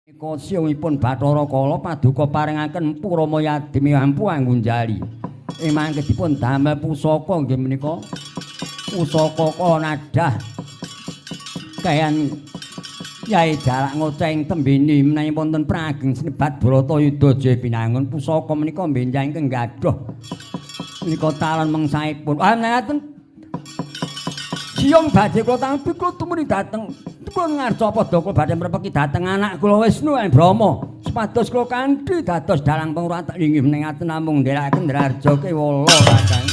Menika siungipun Bathara Kala paduka paringaken Purama Yadimi ampu anggunjali. Mangke dipun damel pusaka nggih menika. Pusaka Kanadah. Kayan Yai Jalak ngoceng tembini menawi wonten prageng Snebat Bratayuda Jaya Binangun pusaka menika benjang ingkang gadhah. Menika talon mengsaipun. Ngaten siung badhe kula tampi kula tumuli dhateng dipun ngarsa padha kula badhe mrepeki dhateng anak kula Wisnu Brahma. Supados kula kanthi dados dalang pangurata inggih menawi namung nderekaken Ndraharja Kewala Kakang.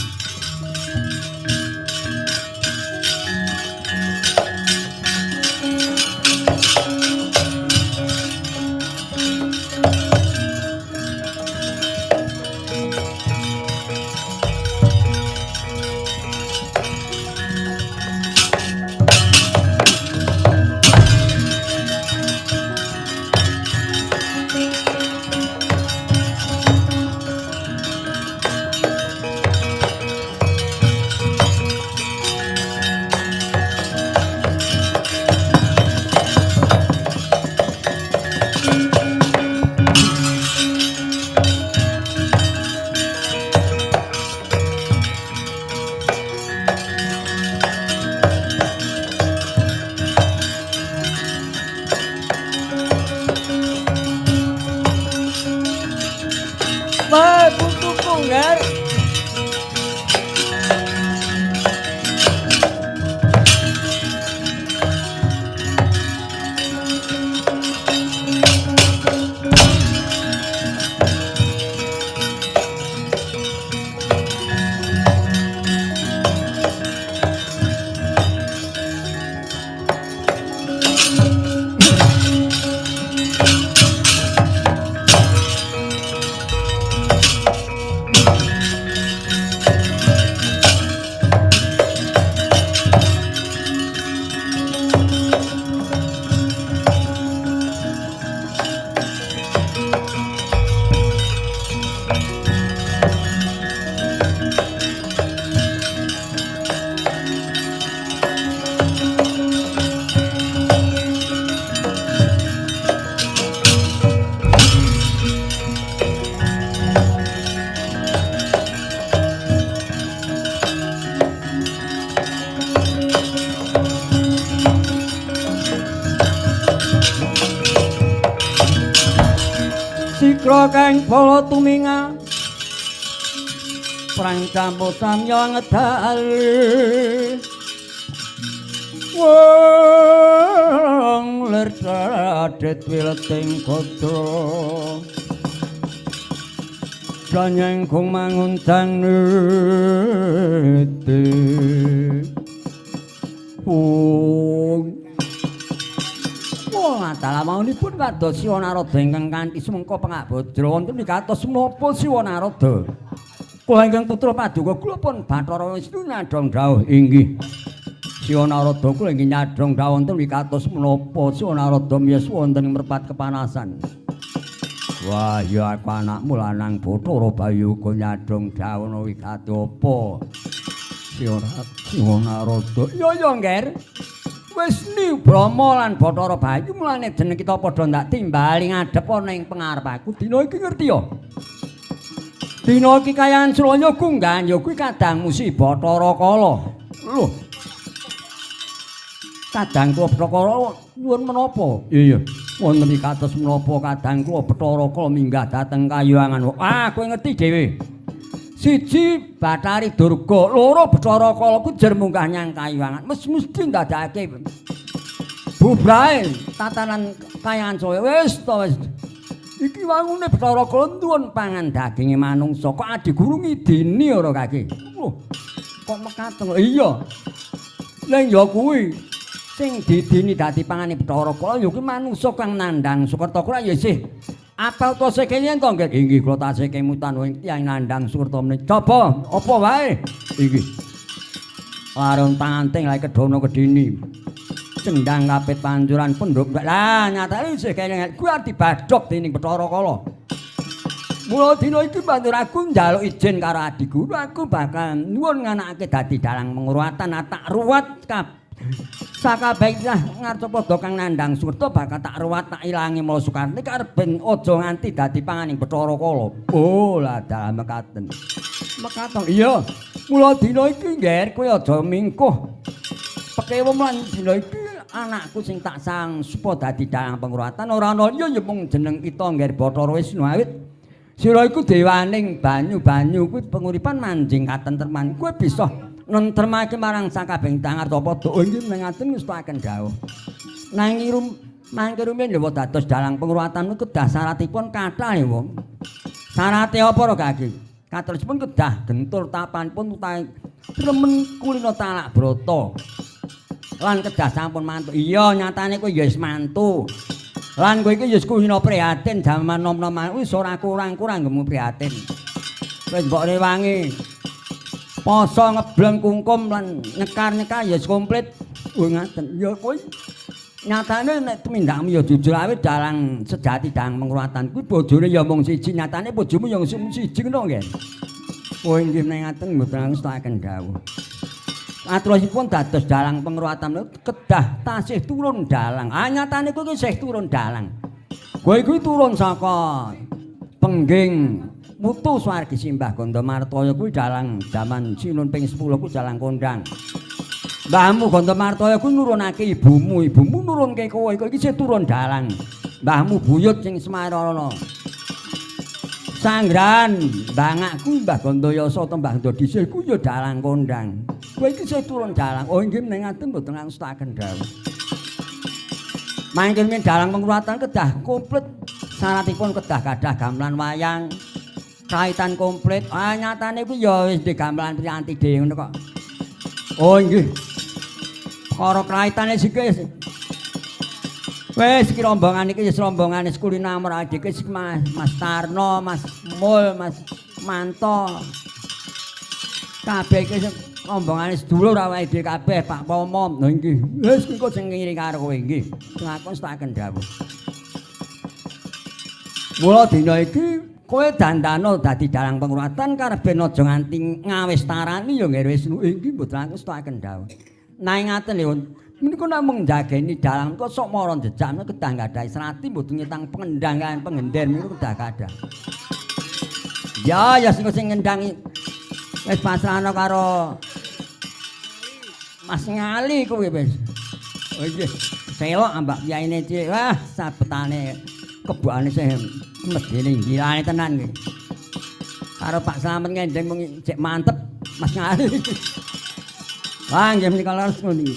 Sikra kang bala tuminga prang campur samya ngedal wong lir adet wileting kodra janyeng kung mangundang nete Dalam maunipun kados Siwa Narada ingkang kanthi semengko pangabodra wonten kados menapa Siwa Narada. Kula ingkang putra paduka kula pun Bathara Wisnu nyadhong dawuh inggih. Siwa Narada kula inggih nyadhong dawuh wonten kados menapa Siwa Narada miyos wonten ing mrepat kepanasan. Wah ya aku anakmu lanang Bathara Bayu kok nyadhong dawuh wi kate apa? Siwa Narada. Ya Ngger. Wisnu Brahma lan Bathara Bayu mulane jeneng kita padha ndak timbali ngadhep ana ing pangarep aku dina iki ngerti ya. Dina iki kayan Sraya Gunggan ya kuwi kadangmu si Bathara Kala. Lho. Kadang kula Bathara Kala nyuwun menapa? Iya. Wonten iki kados menapa kadang kula Bathara Kala minggah dhateng Kayuwangan. Ah, kowe ngerti dhewe. Siji Bathari Durga, loro Bathara Kala ku jer munggah nyang Kayuwangan. Mesti ndadekake bubrahe tatanan Kayuwangan Sraya. Wis to wis. Iki wangune Bathara Kala nuwun pangan daginge manungsa. Kok adi guru ngidini ora kake. Loh, kok mekaten. Iya. Lah ya kuwi sing didini dadi pangane Bathara Kala ya kuwi manungsa kang nandhang Sukerta kula ya isih apal to sekene to nggih. Inggih kula tasih kemutan wing tiyang nandhang Sukerta menika. Coba apa wae? Inggih. Larung tanganting lha kedono kedini. Cendang kapit panjuran pendhuk. Lah nyatane isih kene kuwi arep dibadhok dening Bathara Kala. Mula dina iki banjur aku njaluk izin karo adiku, aku bakal nuwun nganakake dadi dalang pengurwatan tak ruwat Sakabeh lah ngarep padha kang nandhang surta bakal tak ruwat tak ilangi mula Sukarti karep ben aja nganti dadi panganing Bathara Kala. Oh, lah dalam mekaten. Mekaten. Iya. Mula dina iki ngger kowe aja mingkuh. Pekewo lan dina iki anakku sing tak sang supaya dadi dalang pengruwatan ora ana liya ya mung jeneng kita ngger Bathara Wisnu awit sira iku dewaning banyu-banyu kuwi penguripan manjing katentreman kowe bisa nentremake marang sakabehing tangar apa do nggih mengaten wis paken dawuh nanging mangke rumiyin lho dados dalang pengruwatan kedah syaratipun kathah ya wong syarate apa ro kaki katerusipun kedah gentur tapanipun utahe remen kulina talak brata lan kedah sampun mantu. Iya, nyatane kowe ya wis mantu. Lan kowe iki ya wis kulina prihatin jaman nom-noman wis ora kurang-kurang ngemu prihatin. Wis mbok rewangi. Poso ngebleng kungkum lan nyekar-nyekar ya wis komplit. Oh ngaten. Ya kowe nyatane nek tumindakmu ya jujur awit dalang sejati dalang pengruwatan kuwi bojone ya mung siji, nyatane bojomu ya mung siji ngono nggih. Oh nggih ngaten mboten ngestaken dawuh. Aturipun dados dalang pengruwatan kedah tasih turun dalang. Ah nyatane kowe iki isih turun dalang. Kowe iki turun saka pengging mutu swargi Simbah Gandamartaya kuwi dalang jaman Sinun ping 10 kuwi dalang kondang. Mbahmu Gandamartaya kuwi nurunake ibumu nurunke kowe iki isih turun dalang. Mbahmu buyut sing Semarana. Sanggrahan bangakku Mbah Gandayasa utawa Mbah Ndadisih ku ya dalang kondang. Kowe iki sing turun dalang. Oh nggih menengaken mboten ngangstaken dawuh. Mangke men dalang pengruwatan kedah komplit syaratipun kedah gadah gamelan wayang. Kaitan komplit. Ah nyatane ku ya wis di gamelan priyanti dhewe ngono kok. Oh nggih. Karo kaitane sik wis iki rombongan iki wis rombongane Kulina Amor adik iki Mas Tarno, Mas Mul, Mas Manto. Kabeh iki rombongane sedulur awake dhewe kabeh Pak Pomo. Lha nggih. Wis engko sing ngiring karo kowe nggih. Ngakon staken dawuh. Mula dina iki kowe dandana dadi dalang pengruwatan karep ben aja nganti ngawis tarani ya nggih wis nggih mboten aku staken dawuh. Nanging ngaten lho menika namung njageni dalang kok sok mara jejak menika kedah nggadahi serati mboten nyetang pengendang kan pengender menika kedah kadah. Ya sing ngendangi wis pasrahana karo Mas Ngali kuwi wis. Oh iya, selok ambak yaine cek. Wah, sabetane kebukane sing medene ngilane tenan iki. Karo Pak Slamet ngendeng mung cek mantep Mas Ngali. Wah, nggih menika leres ngono.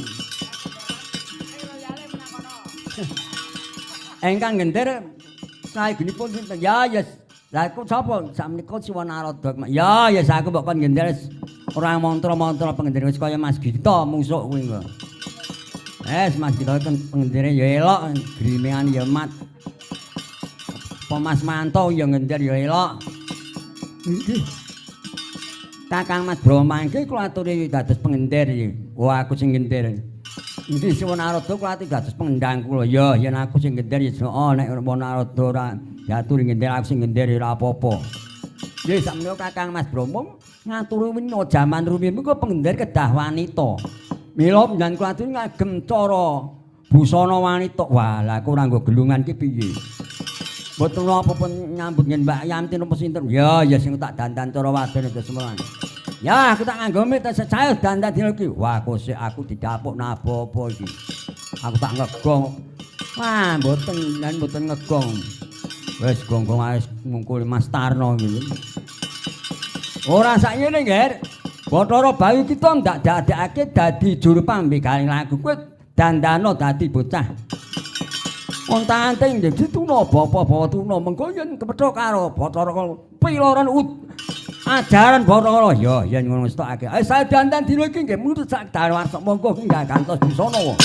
Engkang gender saegenipun sinten? Ya, lha iku sapa? Sakmenika Siwanarada. Ya, aku mbok kon gender ora mantra-mantra pengendere wis kaya Mas Gita musuk kuwi kok. Mas Gita kan pengendere ya elok, grimingan ya mat. Apa Mas Manto ya gender ya elok. Nggih. Kakang Mas Brahma iki kula aturi dados pengender iki. Wah, aku sing gender. Iki Siwanarada kula ati dados pengendang kula. Ya, yen aku sing gender ya nek Siwanarada ora diaturi gender aku sing gender ora apa-apa. Nggih, sakmenika Kakang Mas Brahma ngaturi wina jaman rumiyin menika pengender kedah wanita. Mila panjenengan kula aturi ngagem cara busana wanita. Wah, lah aku ora nggo gelungan ki piye? Mboten apa-apa nyambut ngen Mbak Yanti napa sinten? Ya, sing tak dandan cara wadon itu semono. Ya, aku tak nganggo mit saya dandan dina iki. Wah, kok aku didapuk napa-apa iki. Aku tak ngegong. Wah, mboten ngegong. Wis gong-gong ae ngungkul Mas Tarno iki. Ora sakjane, Nger. Bathara Bayu kita ndak dadekake dadi juru pambegaling lagu. Kowe dandana dadi bocah. Ontang-anting nggih tuna bapa-bapa tuna mengko yen kepethuk karo Bathara piloran ajaran Bathara ya yen ngono stokake. Ayo saya dandan dina iki nggih mutut sak dawarsa monggo nggih gantos busana wae.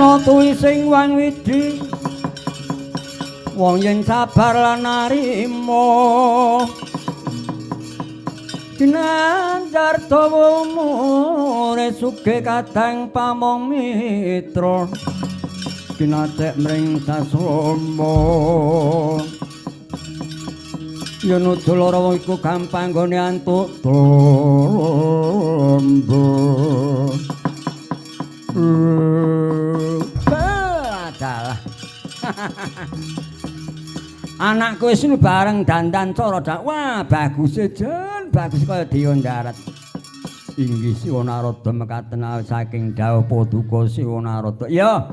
ana tuwi sing wang widi wong yen sabar lan narima Ginanjar dawa umure sugih kadang pamong mitra kinacek mring sasrama yen uga lara wong iku gampang gone antuk tombo adalah anakku wis bareng dandan cara wah bagus jan bagus kaya Dewa Darat inggih Siwa Narada mekaten saking dawuh Paduka Siwa Narada ya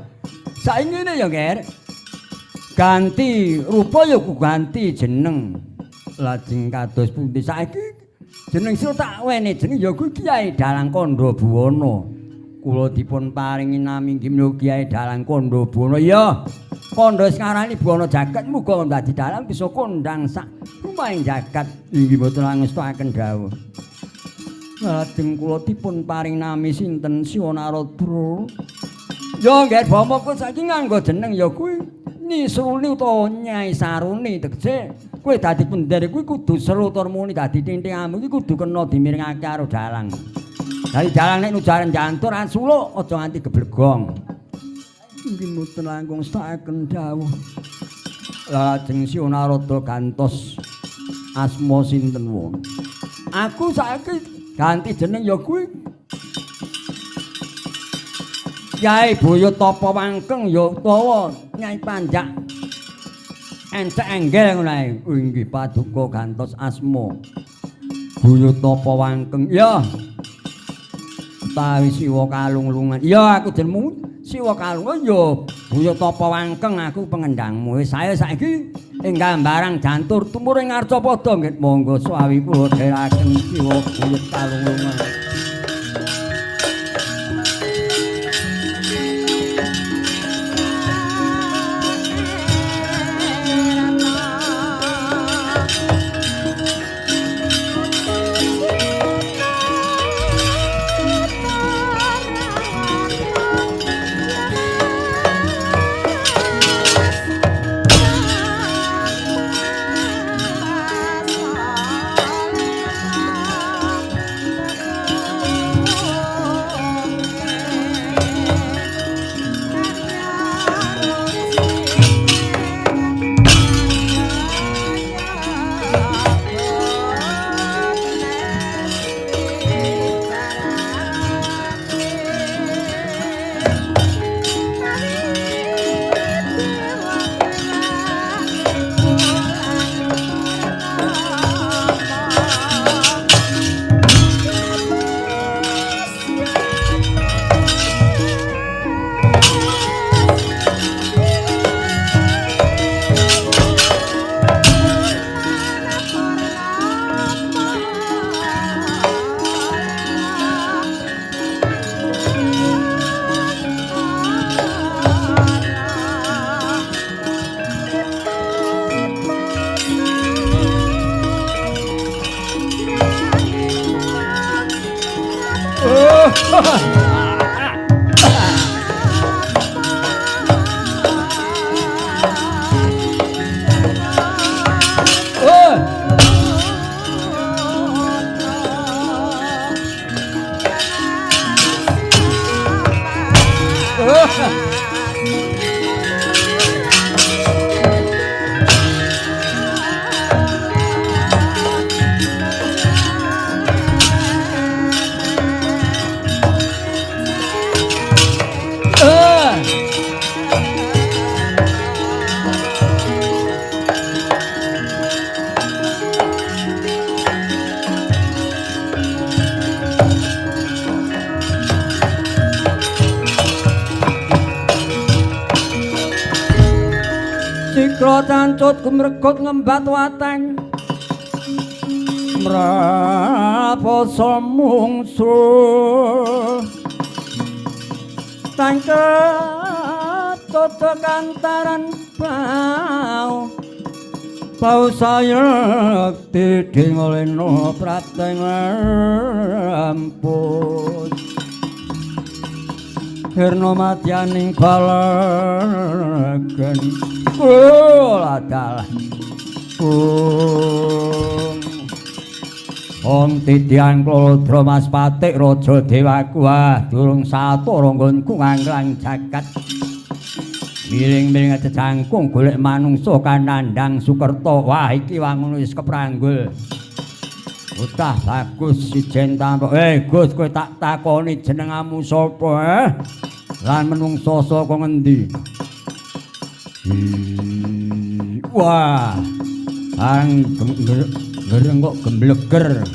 saiki ngene ya Ger ganti rupa ya ku ganti jeneng lajeng kados pundi saiki jeneng sira tak wene jeneng ya kuwi Kyai Dalang Kandha Buwana kula dipun paringi nami inggih menika Kyai Dalang Kandha Buwana ya kandha sekarang ini Buwana jagat muga dadi dalang bisa kondang sak rumahing jagat inggih mboten ngestakaken dawuh lajeng kula dipun paring nami sinten Siwa Narada ya nggih Bama kok saiki nganggo jeneng ya kuwi Nyi Sruni utawa Nyai Saruni tegese kowe dadi pendher kuwi kudu seru tur muni dadi tintingamu iki kudu kena dimiringake karo dalang dadi dalang nek nujaran jantur asuluk aja nganti geblegong inggih mboten langkung stakaken dawuh lajeng Siwa Narada gantos asma sinten wong aku saiki ganti jeneng ya kuwi Kyai Boyotapa Wangkeng ya utawa Nyai Panjak Encek Enggel ngono ae inggih Paduka gantos asma Boyotapa Wangkeng ya utawi Siwa Kalunglungan ya aku jenengmu Siwa Kalungan ya Boyotapa Wangkeng aku pengendangmu wis saya saiki enggal barang jantur tumuring Arcapada nggih monggo swawi kula dherekaken Siwa Boyot Kalungan Sikra cancut gumregut ngembat wateng mrapasa mungsuh tangket toto kantaran bau bau sayekti dingoleno prateng ampun Hirna madyaning balagen ladalah Om titian klodra Mas Patik Raja Dewaku durung satara nggonku nganglang jagat miling-miling cecangkung golek manungsa kanandang Sukerta wah iki wangun wis kepranggul utah bagus sijen tampok Gus kowe tak takoni jenengmu sapa lan menungsa saka ngendi wah ngereng kok gembleger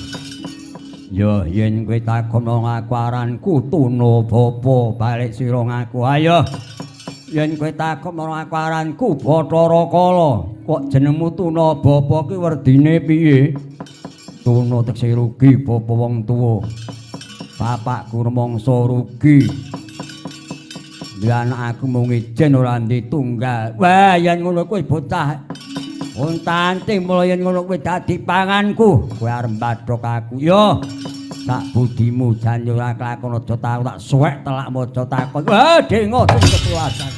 ya yen kowe takono ngaku aranku Tuna Bapa balik sira ngaku ayo yen kowe takono ngaku aranku Bathara Kala kok jenengmu Tuna Bapa ki werdine piye Tuna tekse rugi bapa wong tuwa bapakku rumangsa rugi anak aku mung ijen ora ditunggal wah yen ngono kowe bocah untanting mulai ngono kowe dadi panganku kowe arep bathok aku yo tak budimu jan yo ora kelakon aja tak suwek telak maca takon wah dengo sing kepuasan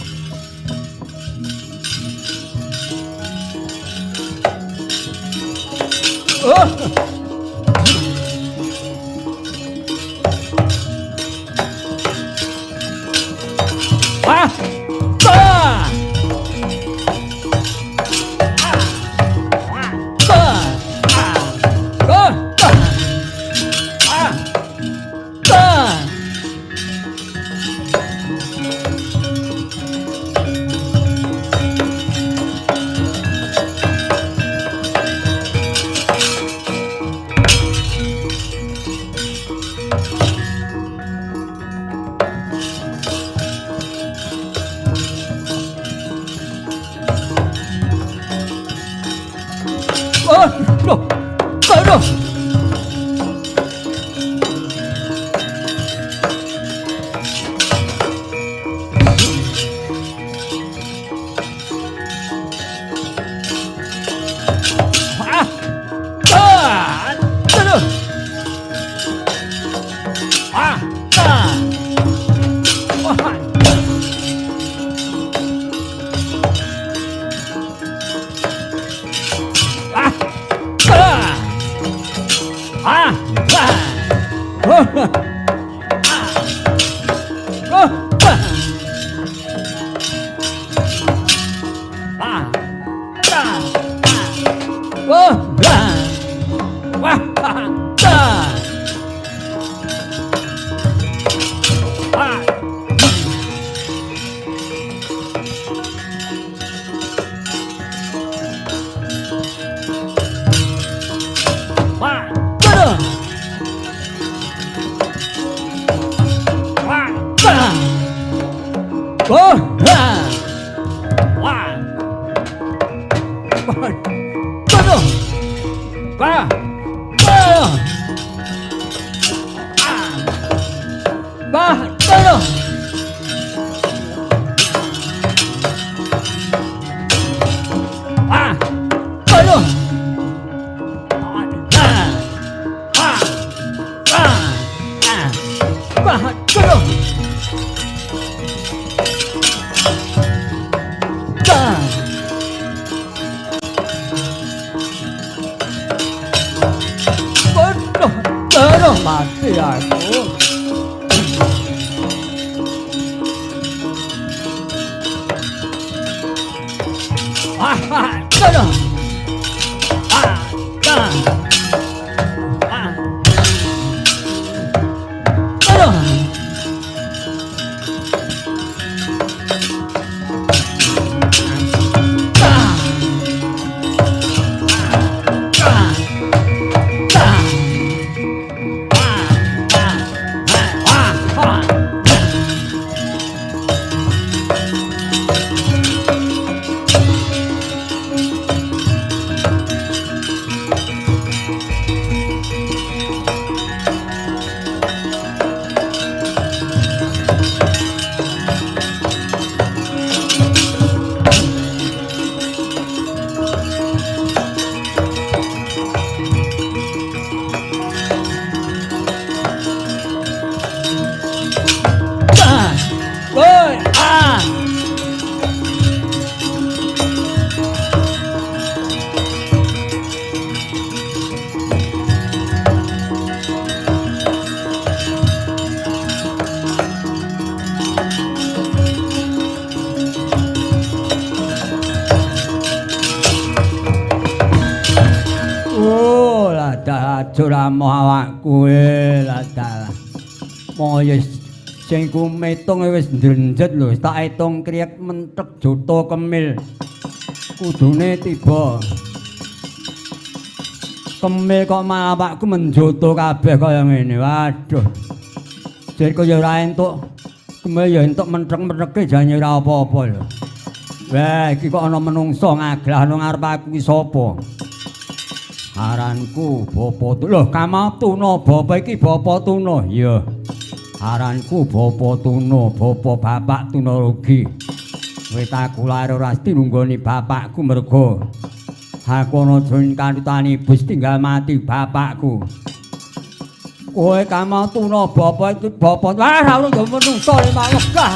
aja ramoh awakku ladalah. Moyo sing ku metung wis ndrenjet lho, tak etung kriyek mentek juta kemil. Kudune tiba. Kemil kok malah awakku menjoto kabeh kaya ngene. Waduh. Jek kaya ora entuk kemil ya entuk mentek-menteke jane ora apa-apa lho. Wah, iki kok ana menungso ngaglah nang ngarep aku ki sapa? Aranku Bapa Tuna. Lho, Kamatuna, Bapa iki Bapa Tuna. Iya. Aranku Bapa Tuna, Bapa Bapak Tuna Rugi. Wit aku lair ora tinunggoni bapakku merga aku ana jroning kanutani bus tinggal mati bapakku. Kowe Kamatuna, Bapa iki Bapa. Wah, ora ono menungso nek wegah.